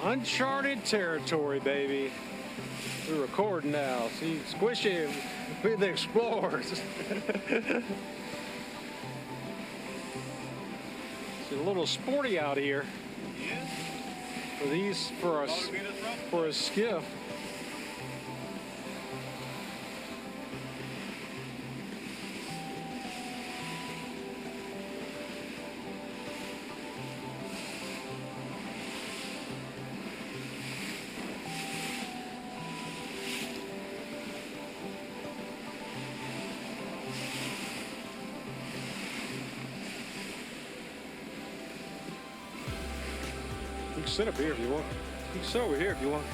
Uncharted territory, baby. We're recording now. See, Squishy, we're the explorers. It's a little sporty out here. Yeah. For a skiff. You can sit up here if you want. You can sit over here if you want.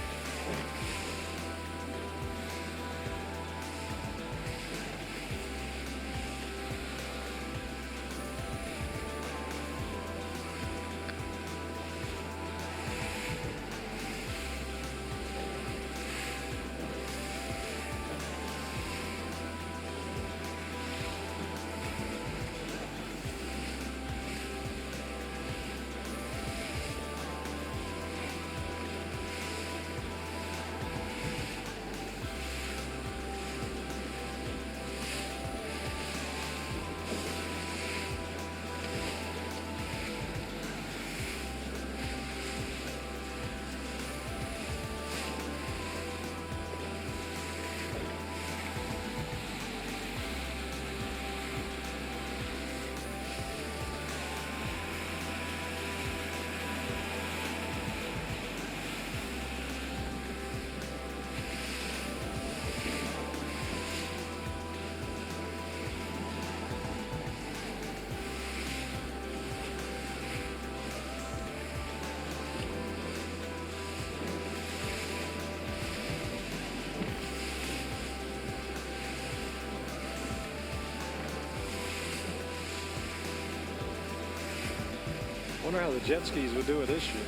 Wonder how the jet skis would do it this year.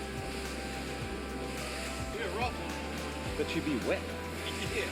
Yeah, rough one. Bet you'd be wet. Yeah.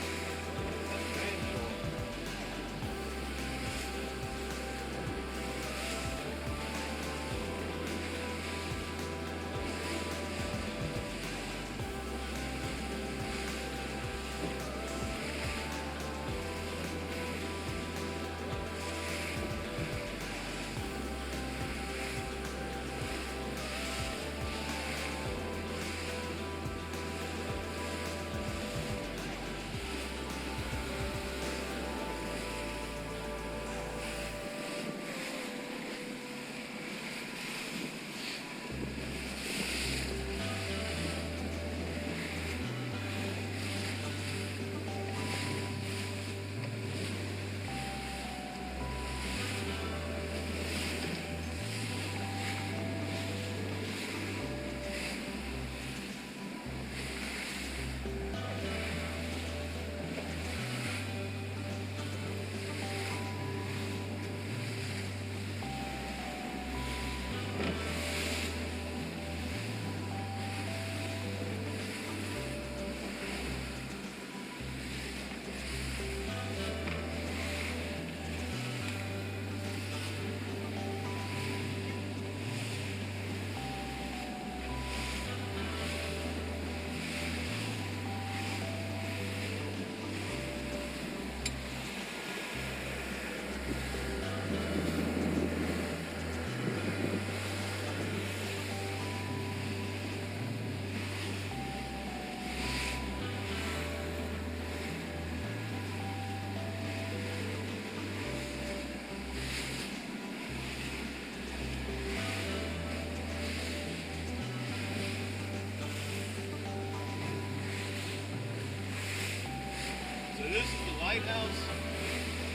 So this is the lighthouse?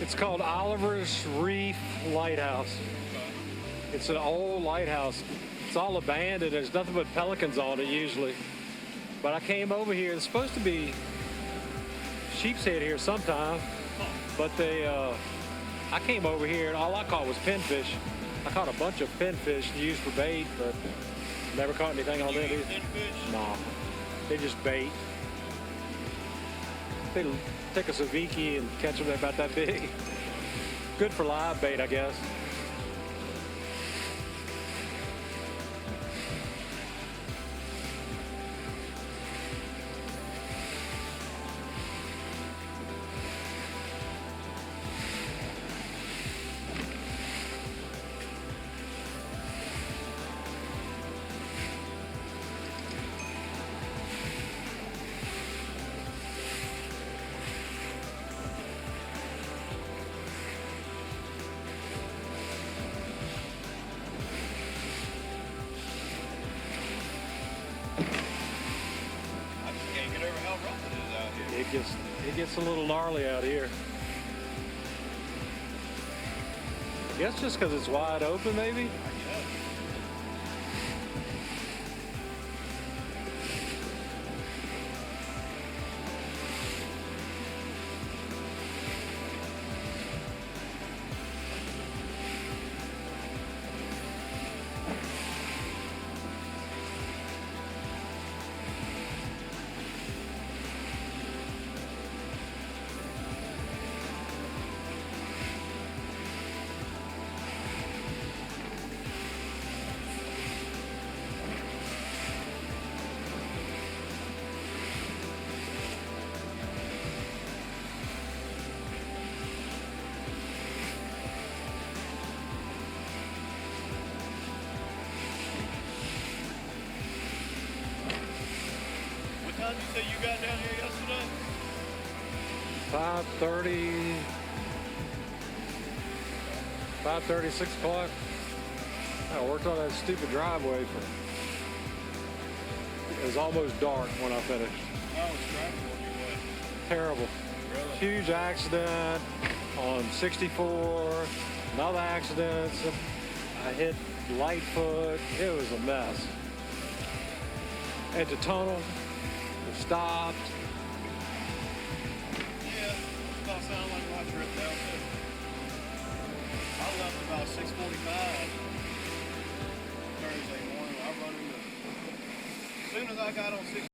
It's called Oliver's Reef Lighthouse. Okay. It's an old lighthouse. It's all abandoned. There's nothing but pelicans on it usually. But I came over here. It's supposed to be sheep's head here sometime. But I came over here and all I caught was pinfish. I caught a bunch of pinfish to use for bait, but never caught anything on them either. Pinfish? No, they just bait. They take a Saviki and catch them. They're about that big. Good for live bait, I guess. I just can't get over how rough it is out here. It gets a little gnarly out here. I guess just because it's wide open, maybe. I guess. What time did you say you got down here yesterday? 5:30, 5:30, 6 o'clock. I worked on that stupid driveway for. It was almost dark when I finished. Oh, it's driving on your way. Terrible. Really? Huge accident on 64. Another accident. I hit Lightfoot. It was a mess. At the tunnel, it stopped. Yeah, that's about sound like my trip down there. I left about 6:45 Thursday morning. I run into. As soon as I got on 64,